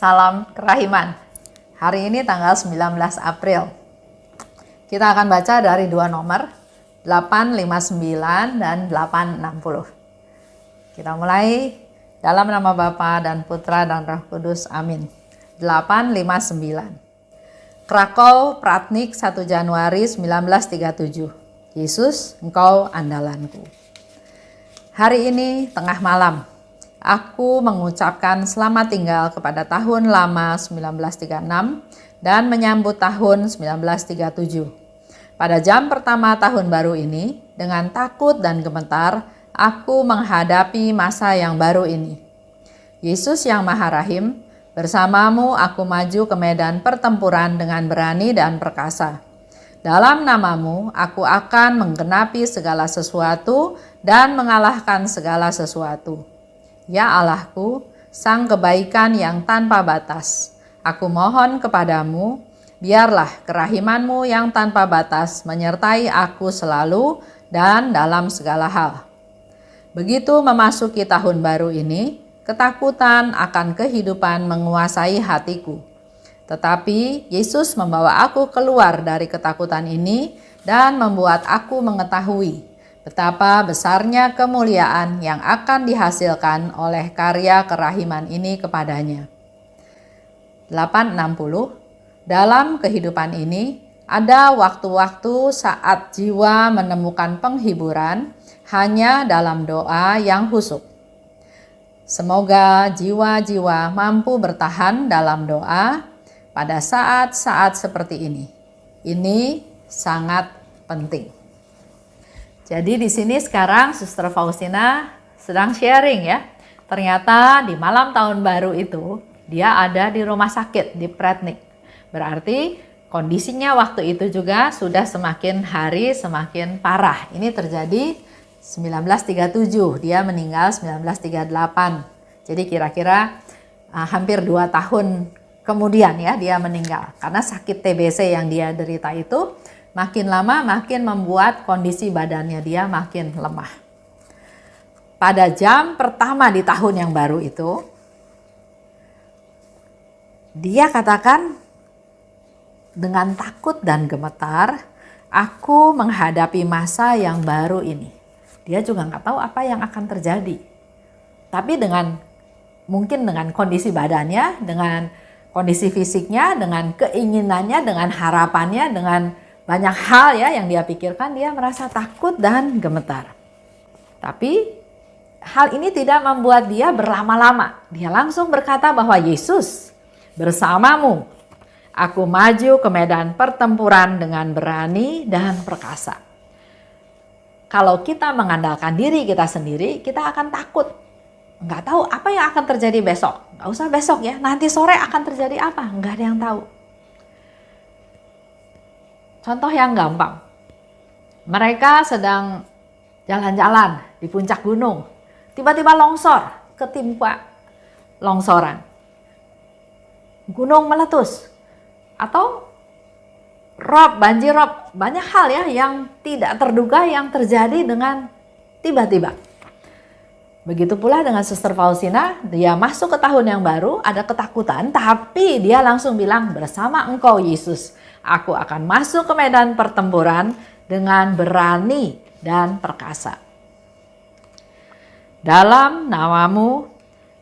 Salam Kerahiman. Hari ini tanggal 19 April. Kita akan baca dari dua nomor, 859 dan 860. Kita mulai dalam nama Bapa dan Putra dan Roh Kudus. Amin. 859. Krakow, Pratnik, 1 Januari 1937. Yesus, Engkau andalanku. Hari ini tengah malam, aku mengucapkan selamat tinggal kepada tahun lama 1936 dan menyambut tahun 1937. Pada jam pertama tahun baru ini, dengan takut dan gemetar, aku menghadapi masa yang baru ini. Yesus yang Maha Rahim, bersamamu aku maju ke medan pertempuran dengan berani dan perkasa. Dalam namamu, aku akan menggenapi segala sesuatu dan mengalahkan segala sesuatu. Ya Allahku, Sang kebaikan yang tanpa batas, aku mohon kepadamu, biarlah kerahimanmu yang tanpa batas menyertai aku selalu dan dalam segala hal. Begitu memasuki tahun baru ini, ketakutan akan kehidupan menguasai hatiku. Tetapi Yesus membawa aku keluar dari ketakutan ini dan membuat aku mengetahui betapa besarnya kemuliaan yang akan dihasilkan oleh karya kerahiman ini kepadanya. 860. Dalam kehidupan ini, ada waktu-waktu saat jiwa menemukan penghiburan hanya dalam doa yang khusyuk. Semoga jiwa-jiwa mampu bertahan dalam doa pada saat-saat seperti ini. Ini sangat penting. Jadi di sini sekarang Suster Faustina sedang sharing ya. Ternyata di malam tahun baru itu dia ada di rumah sakit di Pratnik. Berarti kondisinya waktu itu juga sudah semakin hari semakin parah. Ini terjadi 1937, dia meninggal 1938. Jadi kira-kira hampir 2 tahun kemudian ya dia meninggal. Karena sakit TBC yang dia derita itu makin lama makin membuat kondisi badannya dia makin lemah. Pada jam pertama di tahun yang baru itu, dia katakan dengan takut dan gemetar, aku menghadapi masa yang baru ini. Dia juga nggak tahu apa yang akan terjadi. Tapi mungkin dengan kondisi badannya, dengan kondisi fisiknya, dengan keinginannya, dengan harapannya, dengan banyak hal ya yang dia pikirkan, dia merasa takut dan gemetar. Tapi hal ini tidak membuat dia berlama-lama. Dia langsung berkata bahwa Yesus, bersamamu aku maju ke medan pertempuran dengan berani dan perkasa. Kalau kita mengandalkan diri kita sendiri, kita akan takut. Nggak tahu apa yang akan terjadi besok. Nggak usah besok ya, nanti sore akan terjadi apa? Nggak ada yang tahu. Contoh yang gampang, mereka sedang jalan-jalan di puncak gunung, tiba-tiba longsor, ketimpa longsoran, gunung meletus, atau banjir rob, banyak hal ya yang tidak terduga yang terjadi dengan tiba-tiba. Begitu pula dengan Suster Faustina, dia masuk ke tahun yang baru, ada ketakutan, tapi dia langsung bilang, bersama Engkau Yesus, aku akan masuk ke medan pertempuran dengan berani dan perkasa. Dalam namamu,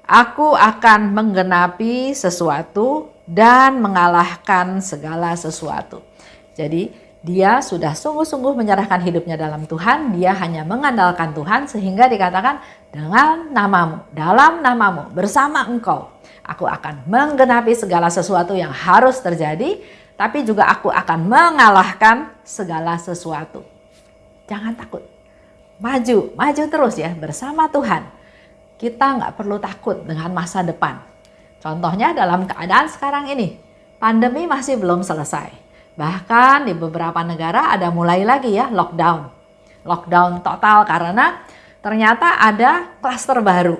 aku akan menggenapi sesuatu dan mengalahkan segala sesuatu. Jadi dia sudah sungguh-sungguh menyerahkan hidupnya dalam Tuhan. Dia hanya mengandalkan Tuhan sehingga dikatakan dengan namamu, dalam namamu, bersama Engkau, aku akan menggenapi segala sesuatu yang harus terjadi. Tapi juga aku akan mengalahkan segala sesuatu. Jangan takut. Maju terus ya bersama Tuhan. Kita nggak perlu takut dengan masa depan. Contohnya dalam keadaan sekarang ini. Pandemi masih belum selesai. Bahkan di beberapa negara ada mulai lagi ya lockdown. Lockdown total karena ternyata ada klaster baru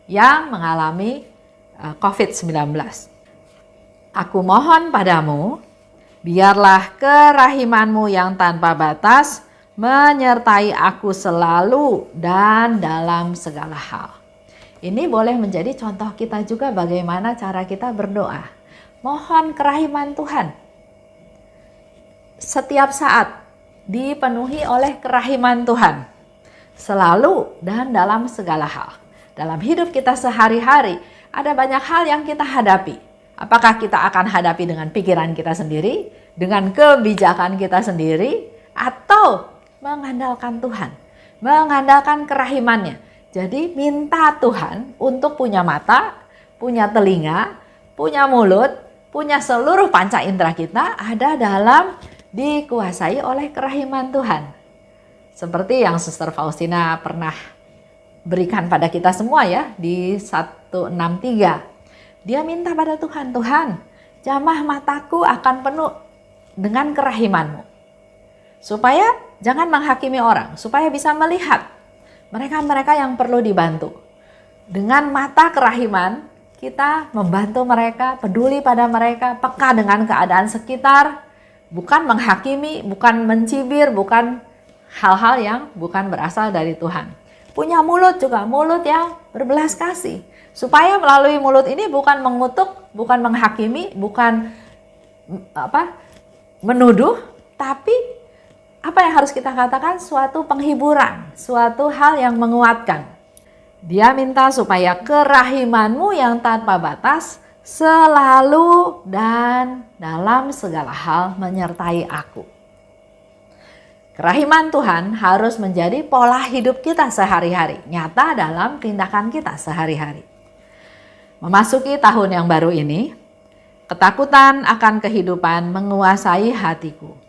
yang mengalami COVID-19. Aku mohon padamu, biarlah kerahimanmu yang tanpa batas menyertai aku selalu dan dalam segala hal. Ini boleh menjadi contoh kita juga bagaimana cara kita berdoa. Mohon kerahiman Tuhan. Setiap saat dipenuhi oleh kerahiman Tuhan. Selalu dan dalam segala hal. Dalam hidup kita sehari-hari, ada banyak hal yang kita hadapi. Apakah kita akan hadapi dengan pikiran kita sendiri, dengan kebijakan kita sendiri, atau mengandalkan Tuhan, mengandalkan kerahimannya. Jadi minta Tuhan untuk punya mata, punya telinga, punya mulut, punya seluruh panca indera kita ada dalam dikuasai oleh kerahiman Tuhan. Seperti yang Suster Faustina pernah berikan pada kita semua ya di 163. Dia minta pada Tuhan, Tuhan, jamah mataku akan penuh dengan kerahiman-Mu. Supaya jangan menghakimi orang, supaya bisa melihat mereka-mereka yang perlu dibantu. Dengan mata kerahiman, kita membantu mereka, peduli pada mereka, peka dengan keadaan sekitar, bukan menghakimi, bukan mencibir, bukan hal-hal yang bukan berasal dari Tuhan. Punya mulut juga, mulut yang berbelas kasih. Supaya melalui mulut ini bukan mengutuk, bukan menghakimi, bukan menuduh, tapi apa yang harus kita katakan? Suatu penghiburan, suatu hal yang menguatkan. Dia minta supaya kerahiman-Mu yang tanpa batas selalu dan dalam segala hal menyertai aku. Kerahiman Tuhan harus menjadi pola hidup kita sehari-hari, nyata dalam tindakan kita sehari-hari. Memasuki tahun yang baru ini, ketakutan akan kehidupan menguasai hatiku.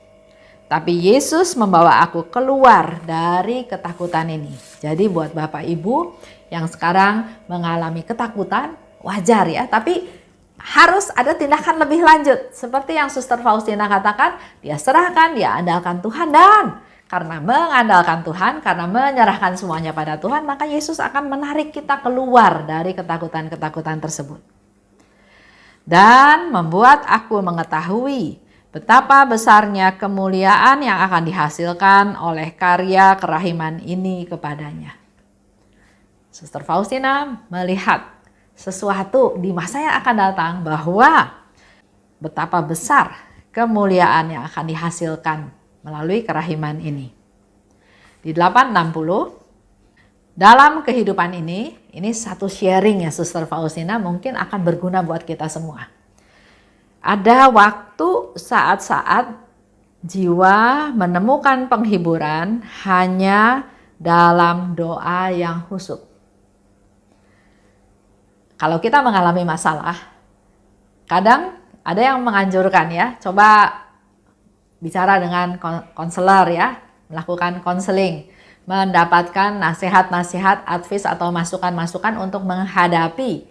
Tapi Yesus membawa aku keluar dari ketakutan ini. Jadi buat Bapak Ibu yang sekarang mengalami ketakutan, wajar ya. Tapi harus ada tindakan lebih lanjut. Seperti yang Suster Faustina katakan, dia serahkan, dia andalkan Tuhan. Dan karena mengandalkan Tuhan, karena menyerahkan semuanya pada Tuhan, maka Yesus akan menarik kita keluar dari ketakutan-ketakutan tersebut. Dan membuat aku mengetahui betapa besarnya kemuliaan yang akan dihasilkan oleh karya kerahiman ini kepadanya. Suster Faustina melihat sesuatu di masa yang akan datang bahwa betapa besar kemuliaan yang akan dihasilkan melalui kerahiman ini. Di 860, dalam kehidupan ini satu sharing ya Suster Faustina mungkin akan berguna buat kita semua. Ada waktu saat-saat jiwa menemukan penghiburan hanya dalam doa yang khusyuk. Kalau kita mengalami masalah, kadang ada yang menganjurkan ya, coba bicara dengan konselor ya, melakukan konseling, mendapatkan nasihat-nasihat, advice atau masukan-masukan untuk menghadapi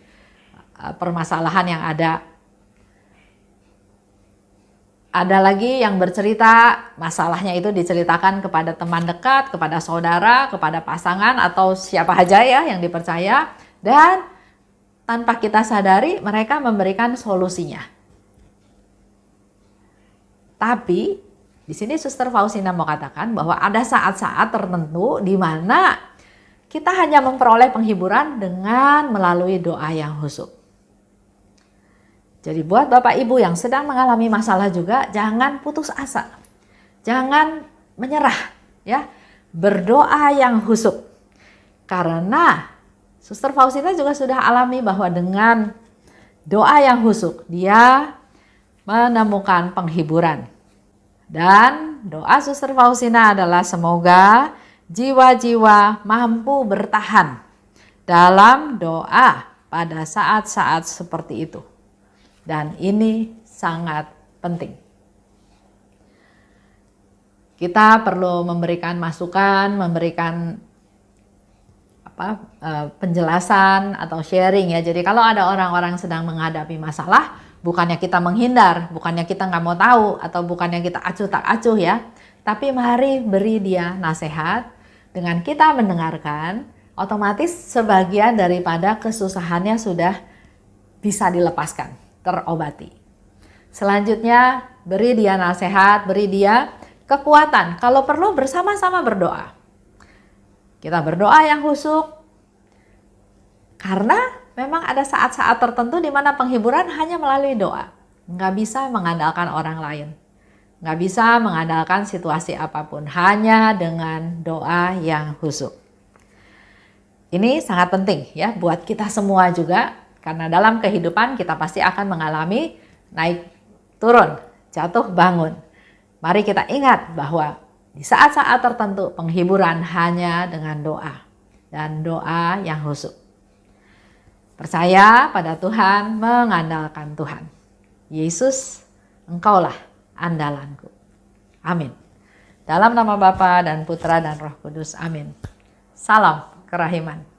permasalahan yang ada. Ada lagi yang bercerita masalahnya itu diceritakan kepada teman dekat, kepada saudara, kepada pasangan atau siapa saja ya yang dipercaya, dan tanpa kita sadari mereka memberikan solusinya. Tapi di sini Suster Faustina mau katakan bahwa ada saat-saat tertentu di mana kita hanya memperoleh penghiburan dengan melalui doa yang khusyuk. Jadi buat Bapak Ibu yang sedang mengalami masalah juga, jangan putus asa. Jangan menyerah ya. Berdoa yang khusyuk. Karena Suster Faustina juga sudah alami bahwa dengan doa yang khusyuk dia menemukan penghiburan. Dan doa Suster Faustina adalah semoga jiwa-jiwa mampu bertahan dalam doa pada saat-saat seperti itu. Dan ini sangat penting. Kita perlu memberikan masukan, memberikan penjelasan atau sharing ya. Jadi kalau ada orang-orang sedang menghadapi masalah, bukannya kita menghindar, bukannya kita nggak mau tahu, atau bukannya kita acuh tak acuh ya. Tapi mari beri dia nasihat. Dengan kita mendengarkan, otomatis sebagian daripada kesusahannya sudah bisa dilepaskan, terobati. Selanjutnya beri dia nasihat, beri dia kekuatan. Kalau perlu bersama-sama berdoa. Kita berdoa yang khusyuk. Karena memang ada saat-saat tertentu di mana penghiburan hanya melalui doa. Nggak bisa mengandalkan orang lain. Nggak bisa mengandalkan situasi apapun. Hanya dengan doa yang khusyuk. Ini sangat penting ya buat kita semua juga. Karena dalam kehidupan kita pasti akan mengalami naik turun, jatuh bangun. Mari kita ingat bahwa di saat-saat tertentu penghiburan hanya dengan doa. Dan doa yang khusyuk. Percaya pada Tuhan, mengandalkan Tuhan. Yesus, Engkaulah andalanku. Amin. Dalam nama Bapa dan Putra dan Roh Kudus. Amin. Salam kerahiman.